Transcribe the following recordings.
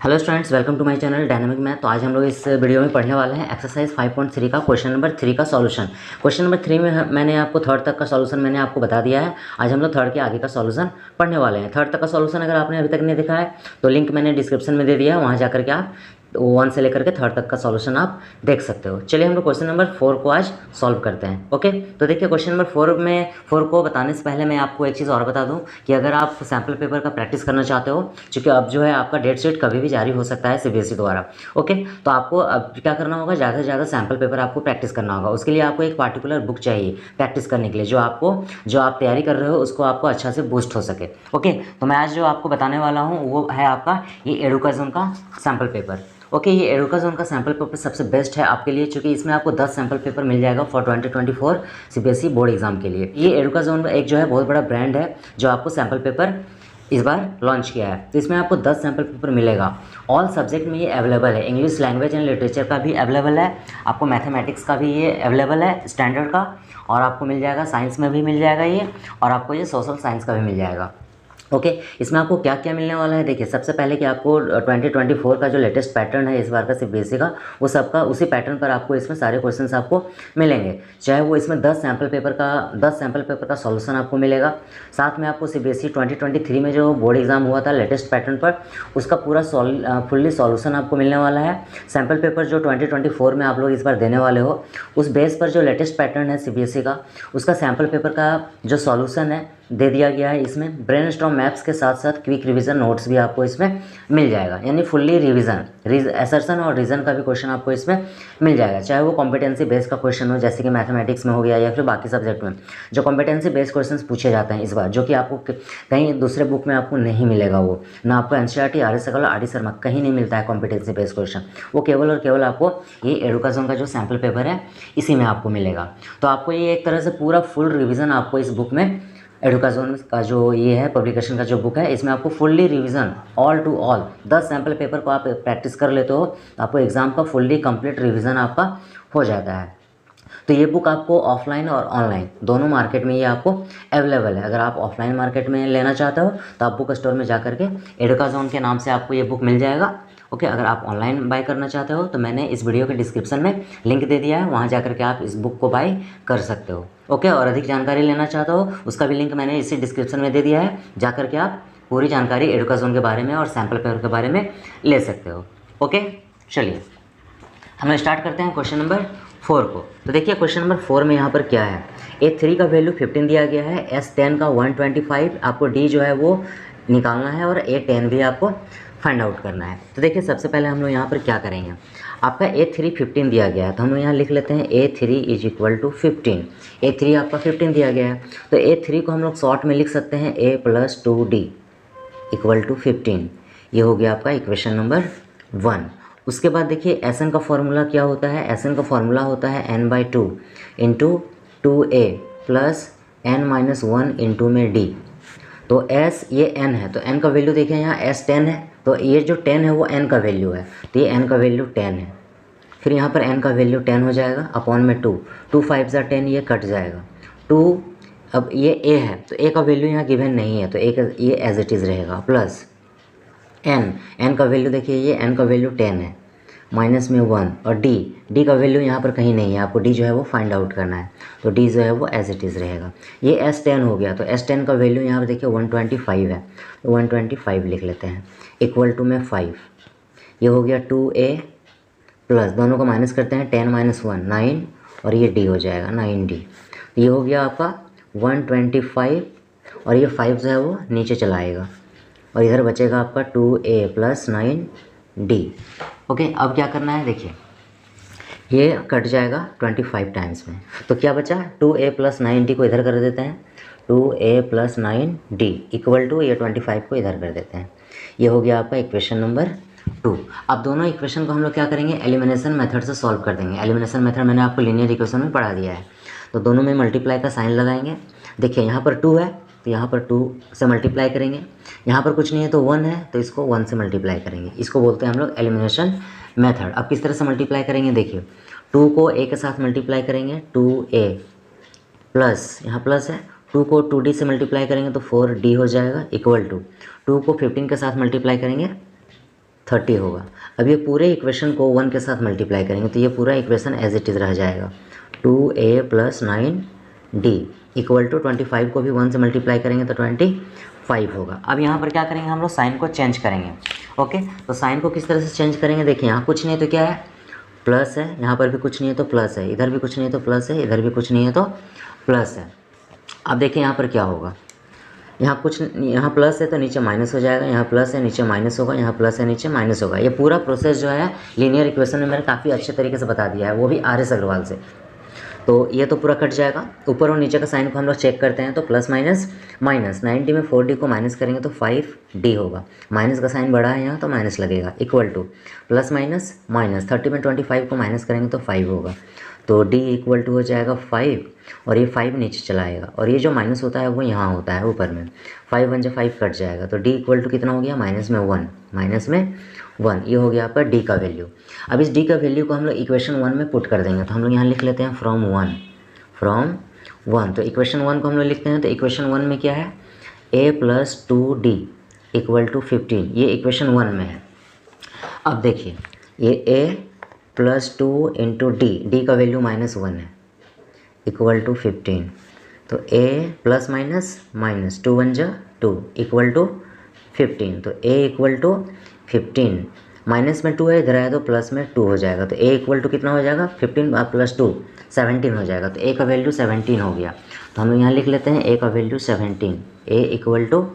Hello students, welcome to my channel dynamic math. तो आज हम लोग इस वीडियो में पढ़ने वाले हैं एक्सरसाइज 5.3 का क्वेश्चन नंबर 3 का सॉल्यूशन। क्वेश्चन नंबर 3 में मैंने आपको थर्ड तक का सॉल्यूशन मैंने आपको बता दिया है। आज हम लोग थर्ड के आगे का सॉल्यूशन पढ़ने वाले हैं। थर्ड तक का सॉल्यूशन अगर आपने अभी तक नहीं देखा है तो लिंक मैंने डिस्क्रिप्शन में दे दिया है, वहाँ जाकर के आप 1 से लेकर के थर्ड तक का सॉल्यूशन आप देख सकते हो। चलिए हम लोग क्वेश्चन नंबर 4 को आज सॉल्व करते हैं। ओके, तो देखिए क्वेश्चन नंबर 4 को बताने से पहले मैं आपको एक चीज़ और बता दूं कि अगर आप सैम्पल पेपर का प्रैक्टिस करना चाहते हो, क्योंकि अब जो है आपका डेट शीट कभी भी जारी हो सकता है सीबीएसई द्वारा। ओके, तो आपको अब क्या करना होगा, ज़्यादा से ज़्यादा सैम्पल पेपर आपको प्रैक्टिस करना होगा। उसके लिए आपको एक पार्टिकुलर बुक चाहिए प्रैक्टिस करने के लिए, जो आप तैयारी कर रहे हो उसको आपको अच्छा से बूस्ट हो सके। ओके, तो मैं आज जो आपको बताने वाला हूँ वो है आपका ये एडुकाज़ोन का सैम्पल पेपर। ओके, ये एडुकाज़ोन का सैम्पल पेपर सबसे बेस्ट है आपके लिए, क्योंकि इसमें आपको 10 सैम्पल पेपर मिल जाएगा फॉर 2024 सीबीएसई बोर्ड एग्जाम के लिए। ये एडुकाज़ोन एक जो है बहुत बड़ा ब्रांड है जो आपको सैम्पल पेपर इस बार लॉन्च किया है। तो इसमें आपको 10 सैम्पल पेपर मिलेगा। ऑल सब्जेक्ट में ये अवेलेबल है। इंग्लिश लैंग्वेज एंड लिटरेचर का भी अवेलेबल है, आपको मैथमेटिक्स का भी ये अवेलेबल है स्टैंडर्ड का, और आपको मिल जाएगा साइंस में भी मिल जाएगा ये, और आपको ये सोशल साइंस का भी मिल जाएगा। ओके, इसमें आपको क्या क्या मिलने वाला है, देखिए सबसे पहले कि आपको 2024 का जो लेटेस्ट पैटर्न है इस बार का सीबीएसई का, वो सबका उसी पैटर्न पर आपको इसमें सारे क्वेश्चंस आपको मिलेंगे। चाहे वो इसमें 10 सैम्पल पेपर का सॉल्यूशन आपको मिलेगा। साथ में आपको सीबीएसई 2023 में जो बोर्ड एग्जाम हुआ था लेटेस्ट पैटर्न पर, उसका पूरा फुल्ली सॉल्यूशन आपको मिलने वाला है। सैम्पल पेपर जो 2024 में आप लोग इस बार देने वाले हो, उस बेस पर जो लेटेस्ट पैटर्न है सीबीएसई का, उसका सैम्पल पेपर का जो सॉल्यूशन है दे दिया गया है। इसमें ब्रेनस्टॉर्म मैप्स के साथ साथ क्विक रिवीजन नोट्स भी आपको इसमें मिल जाएगा, यानी फुल्ली रिवीजन एसर्शन और रीजन का भी क्वेश्चन आपको इसमें मिल जाएगा। चाहे वो कॉम्पिटेंसी बेस्ड का क्वेश्चन हो, जैसे कि मैथमेटिक्स में हो गया या फिर बाकी सब्जेक्ट में जो कॉम्पिटेंसी बेस्ड क्वेश्चन पूछे जाते हैं इस बार, जो कि आपको कहीं दूसरे बुक में आपको नहीं मिलेगा। वो ना आपको NCERT, R S Agarwal, R D Sharma कहीं नहीं मिलता है कॉम्पिटेंसी बेस्ड क्वेश्चन। वो केवल और केवल आपको ये एडुकाज़ोन का जो सैम्पल पेपर है इसी में आपको मिलेगा। तो आपको ये एक तरह से पूरा फुल रिविज़न आपको इस बुक में, एडुकाज़ोन का जो ये है पब्लिकेशन का जो बुक है, इसमें आपको fully revision all to all 10 sample paper को आप प्रैक्टिस कर लेते हो तो आपको एग्ज़ाम का फुल्ली कंप्लीट रिवीजन आपका हो जाता है। तो ये बुक आपको ऑफलाइन और ऑनलाइन दोनों मार्केट में ये आपको अवेलेबल है। अगर आप ऑफलाइन मार्केट में लेना चाहते हो तो आप बुक स्टोर में जा करके एडुकाज़ोन के नाम से आपको ये बुक मिल जाएगा। ओके, अगर आप ऑनलाइन बाय करना चाहते हो तो मैंने इस वीडियो के डिस्क्रिप्शन में लिंक दे दिया है, वहाँ जा करके आप इस बुक को बाय कर सकते हो। ओके, और अधिक जानकारी लेना चाहते हो उसका भी लिंक मैंने इसी डिस्क्रिप्शन में दे दिया है, जा करके आप पूरी जानकारी एडुकाज़ोन के बारे में और सैम्पल पेपर के बारे में ले सकते हो। ओके, चलिए हम स्टार्ट करते हैं क्वेश्चन नंबर 4 को। तो देखिए क्वेश्चन नंबर 4 में यहाँ पर क्या है, A3 का वैल्यू 15 दिया गया है, S10 का 125, आपको D जो है वो निकालना है, और A10 भी आपको फाइंड आउट करना है। तो देखिए सबसे पहले हम लोग यहाँ पर क्या करेंगे, आपका A3 15 दिया गया है तो हम लोग यहाँ लिख लेते हैं A3 is equal to 15। A3 आपका 15 दिया गया है तो A3 को हम लोग शॉर्ट में लिख सकते हैं A + 2D इक्वल टू 15। ये हो गया आपका इक्वेशन नंबर 1। उसके बाद देखिए Sn का फॉर्मूला क्या होता है, Sn का फॉर्मूला होता है n/2 into 2a plus n-1 into में d। तो S ये n है तो n का वैल्यू देखिए यहाँ S 10 है, तो ये जो 10 है वो n का वैल्यू है, तो ये n का वैल्यू 10 है। फिर यहाँ पर n का वैल्यू 10 हो जाएगा अपॉन में 2, 2 5 ज़ा 10, ये कट जाएगा 2। अब ये a है तो a का वैल्यू यहाँ गिवन नहीं है तो ये एज इट इज़ रहेगा, प्लस n का वैल्यू देखिए ये n का वैल्यू 10 है, माइनस में 1, और d का वैल्यू यहाँ पर कहीं नहीं है, आपको d जो है वो फाइंड आउट करना है, तो d जो है वो एज इट इज़ रहेगा। ये S10 हो गया तो S10 का वैल्यू यहाँ पर देखिए 125 है, तो 125 लिख लेते हैं इक्वल टू में 5। ये हो गया 2a प्लस, दोनों को माइनस करते हैं, 10 - 1 9, और ये d हो जाएगा 9d। तो ये हो गया आपका 125, और ये 5 जो है वो नीचे चला आएगा, और इधर बचेगा आपका 2a प्लस 9d। ओके, अब क्या करना है देखिए ये कट जाएगा 25 टाइम्स में, तो क्या बचा 2a प्लस 9d को इधर कर देते हैं, 2a plus 9d equal to ये 25 को इधर कर देते हैं। ये हो गया आपका इक्वेशन नंबर 2। अब दोनों इक्वेशन को हम लोग क्या करेंगे, एलिमिनेशन मेथड से सॉल्व कर देंगे। एलिमिनेशन मेथड मैंने आपको लीनियर इक्वेशन में पढ़ा दिया है, तो दोनों में मल्टीप्लाई का साइन लगाएंगे। देखिए यहाँ पर 2 है तो यहाँ पर 2 से मल्टीप्लाई करेंगे, यहाँ पर कुछ नहीं है तो 1 है तो इसको 1 से मल्टीप्लाई करेंगे। इसको बोलते हैं हम लोग एलिमिनेशन मेथड। अब किस तरह से मल्टीप्लाई करेंगे, देखिए 2 को a के साथ मल्टीप्लाई करेंगे 2a प्लस, यहाँ प्लस है, 2 को 2d से मल्टीप्लाई करेंगे तो 4d हो जाएगा इक्वल टू 2 को 15 के साथ मल्टीप्लाई करेंगे 30 होगा। अब ये पूरे इक्वेशन को 1 के साथ मल्टीप्लाई करेंगे तो ये पूरा इक्वेशन एज इट इज़ रह जाएगा। 2a + 9d इक्वल टू 25 को भी 1 से मल्टीप्लाई करेंगे तो 25 होगा। अब यहाँ पर क्या करेंगे हम लोग, साइन को चेंज करेंगे। ओके, तो साइन को किस तरह से चेंज करेंगे, देखिए यहाँ कुछ नहीं है तो क्या है, प्लस है, यहाँ पर भी कुछ नहीं है तो प्लस है, इधर भी कुछ नहीं है तो प्लस है, इधर भी कुछ नहीं है तो प्लस है। अब देखिए यहाँ पर क्या होगा, यहाँ कुछ, यहाँ प्लस है तो नीचे माइनस हो जाएगा, यहाँ प्लस है नीचे माइनस होगा, यहाँ प्लस है नीचे माइनस होगा। ये पूरा प्रोसेस जो है लीनियर इक्वेशन में मैंने काफ़ी अच्छे तरीके से बता दिया है, वो भी आर एस अग्रवाल से। तो ये तो पूरा कट जाएगा। ऊपर और नीचे का साइन को हम लोग चेक करते हैं तो प्लस माइनस माइनस, 90 में 4d को माइनस करेंगे तो 5d होगा, माइनस का साइन बड़ा है यहाँ तो माइनस लगेगा, equal two plus minus minus, 30 में 25 को माइनस करेंगे तो 5 होगा, तो d इक्वल टू हो जाएगा 5 और ये 5 नीचे चला आएगा और ये जो माइनस होता है वो यहाँ होता है ऊपर में, 5 1 5 कट जाएगा तो d इक्वल टू कितना हो गया, माइनस में 1, ये हो गया आपका d का वैल्यू। अब इस d का वैल्यू को हम लोग इक्वेशन 1 में पुट कर देंगे तो हम लोग यहाँ लिख लेते हैं फ्रॉम 1, तो इक्वेशन 1 को हम लोग लिखते हैं तो इक्वेशन 1 में क्या है, a + 2d इक्वल टू 15, ये इक्वेशन 1 में है। अब देखिए ये a + 2 इंटू d का वैल्यू -1 है इक्वल टू 15, तो a प्लस माइनस माइनस 2 1 जा 2 इक्वल टू 15, तो a इक्वल टू 15, माइनस में 2 है, इधर आया तो प्लस में 2 हो जाएगा, तो a इक्वल टू कितना हो जाएगा, 15 + 2 17 हो जाएगा, तो a का वैल्यू 17 हो गया। तो हम लोग यहाँ लिख लेते हैं a का वैल्यू 17, a इक्वल टू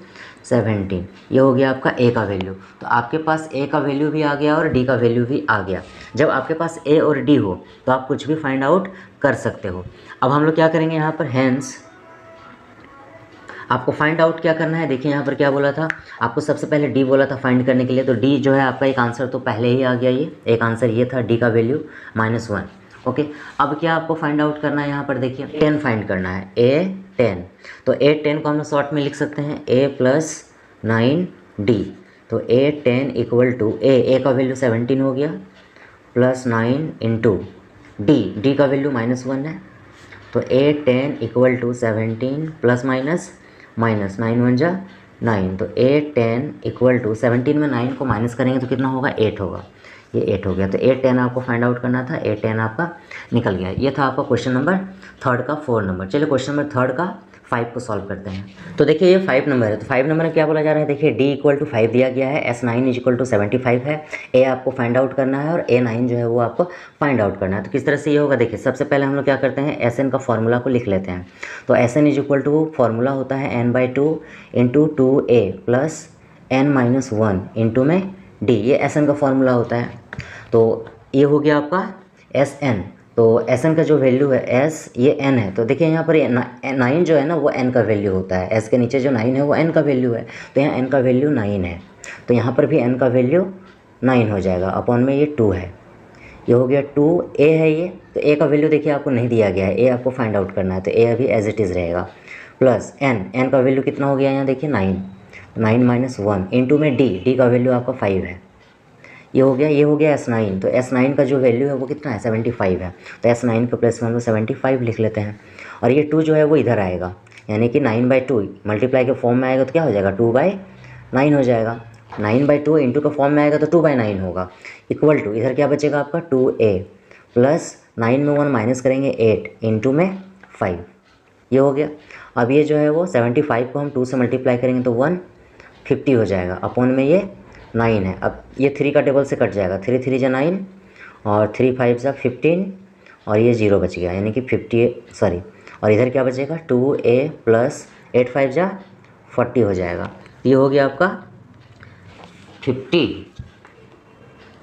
17, ये हो गया आपका a का वैल्यू। तो आपके पास a का वैल्यू भी आ गया और d का वैल्यू भी आ गया। जब आपके पास a और d हो तो आप कुछ भी फाइंड आउट कर सकते हो। अब हम लोग क्या करेंगे यहाँ पर, हैंस आपको फाइंड आउट क्या करना है, देखिए यहाँ पर क्या बोला था आपको, सबसे पहले डी बोला था फाइंड करने के लिए, तो डी जो है आपका एक आंसर तो पहले ही आ गया, ये एक आंसर ये था, डी का वैल्यू -1। ओके, अब क्या आपको फाइंड आउट करना है, यहाँ पर देखिए 10 फाइंड करना है, a10, तो a10 को हम लोग शॉर्ट में लिख सकते हैं a + 9d, तो a10 इक्वल टू a का वैल्यू 17 हो गया प्लस 9 इंटू d का वैल्यू -1 है, तो a10 equal to 17 plus minus 9 1 जा 9, तो a10 इक्वल टू 17 में 9 को माइनस करेंगे तो कितना होगा, 8 होगा, ये 8 हो गया। तो a10 आपको फाइंड आउट करना था, a10 आपका निकल गया। ये था आपका क्वेश्चन नंबर 3 का 4 नंबर। चलिए क्वेश्चन नंबर 3 का 5 को सॉल्व करते हैं। तो देखिए ये 5 नंबर है, तो 5 नंबर में क्या बोला जा रहा है, देखिए d इक्वल टू 5 दिया गया है, s9 इक्वल टू 75 है, a आपको फाइंड आउट करना है और a9 जो है वो आपको फाइंड आउट करना है। तो किस तरह से ये होगा, देखिए सबसे पहले हम लोग क्या करते हैं, sn का फॉर्मूला को लिख लेते हैं। तो sn इक्वल टू फॉर्मूला होता है n/2 into 2a plus n-1 into में d, ये sn का फॉर्मूला होता है। तो ये हो गया आपका sn, तो sn का जो वैल्यू है s, ये n है, तो देखिए यहाँ पर 9 जो है ना वो n का वैल्यू होता है, s के नीचे जो 9 है वो n का वैल्यू है, तो यहाँ n का वैल्यू 9 है, तो यहाँ पर भी n का वैल्यू 9 हो जाएगा, अपॉन में ये 2 है, ये हो गया 2a है ये, तो a का वैल्यू देखिए आपको नहीं दिया गया है, a आपको फाइंड आउट करना है, तो a अभी एज इट इज़ रहेगा, प्लस n का वैल्यू कितना हो गया यहाँ देखिए 9 - 1 इंटू में d का वैल्यू आपका 5 है, ये हो गया s9, तो s9 का जो वैल्यू है वो कितना है, 75 है, तो s9 के प्लेस में हम लोग 75 लिख लेते हैं, और ये 2 जो है वो इधर आएगा, यानी कि 9/2 मल्टीप्लाई के फॉर्म में आएगा तो क्या हो जाएगा, 2/9 हो जाएगा, 9/2 इंटू के फॉर्म में आएगा तो 2/9 होगा, इक्वल टू इधर क्या बचेगा आपका 2a प्लस 9 में 1 माइनस करेंगे 8 इंटू में 5, ये हो गया। अब ये जो है वो 75 को हम 2 से मल्टीप्लाई करेंगे तो 150 हो जाएगा, अपॉन में ये 9 है, अब ये 3 का टेबल से कट जाएगा, 3 3 जा 9 और 3 5 जा 15 और ये 0 बच गया, यानी कि 50 सॉरी, और इधर क्या बचेगा 2a प्लस 8 5 जा 40 हो जाएगा, ये हो गया आपका 50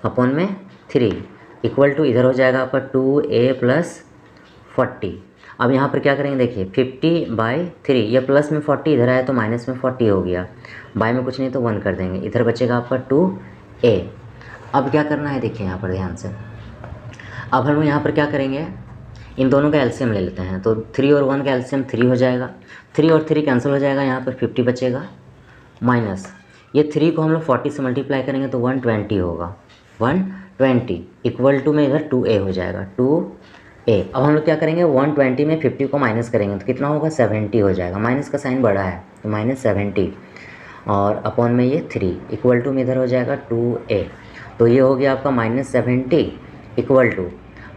अपॉन में 3 इक्वल टू इधर हो जाएगा आपका 2a प्लस 40। अब यहाँ पर क्या करेंगे, देखिए 50/3, ये प्लस में 40 इधर आया तो माइनस में 40 हो गया, बाय में कुछ नहीं तो 1 कर देंगे, इधर बचेगा आपका 2a। अब क्या करना है देखिए यहाँ पर ध्यान से, अब हम यहाँ पर क्या करेंगे, इन दोनों का एलसीएम ले लेते हैं, तो 3 और 1 का एलसीएम 3 हो जाएगा, 3 और 3 कैंसिल हो जाएगा, यहाँ पर 50 बचेगा, माइनस ये 3 को हम लोग 40 से मल्टीप्लाई करेंगे तो 120 होगा, 120 इक्वल टू में इधर 2a हो जाएगा, 2a। अब हम लोग क्या करेंगे, 120 में 50 को माइनस करेंगे तो कितना होगा, 70 हो जाएगा, माइनस का साइन बड़ा है तो -70। और अपॉन में ये 3 इक्वल टू में इधर हो जाएगा 2a। तो ये हो गया आपका -70 इक्वल टू,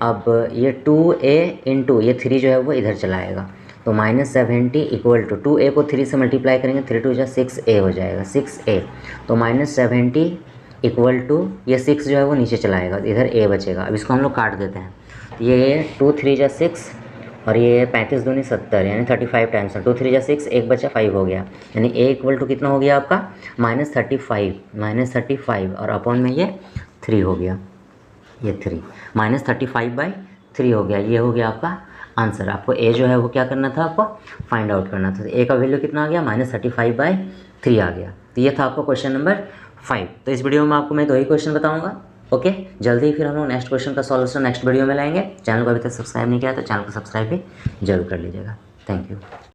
अब ये 2a इंटू ये 3 जो है वो इधर चलाएगा, तो -70 इक्वल टू 2a को 3 से मल्टीप्लाई करेंगे, 3 2 6a हो जाएगा, 6a। तो -70 इक्वल टू ये 6 जो है वो नीचे चलाएगा, इधर a बचेगा। अब इसको हम लोग काट देते हैं, तो ये 2 3 6 और ये 35 दूनी 70 यानी 35 टाइम्स 2 3 6, एक बचा 5 हो गया, यानी a इक्वल टू कितना हो गया आपका -35 और अपॉन में ये 3 हो गया, ये 3 -35/3 हो गया। ये हो गया आपका आंसर। आपको a जो है वो क्या करना था, आपको फाइंड आउट करना था। तो a का वैल्यू कितना आ गया, -35/3 आ गया। तो ये था आपका क्वेश्चन नंबर 5। तो इस वीडियो में आपको मैं 2 ही क्वेश्चन बताऊंगा। ओके, जल्दी ही फिर हम लोग नेक्स्ट क्वेश्चन का सॉल्यूशन नेक्स्ट वीडियो में लाएंगे। चैनल को अभी तक सब्सक्राइब नहीं किया तो चैनल को सब्सक्राइब भी जरूर कर लीजिएगा। Thank you.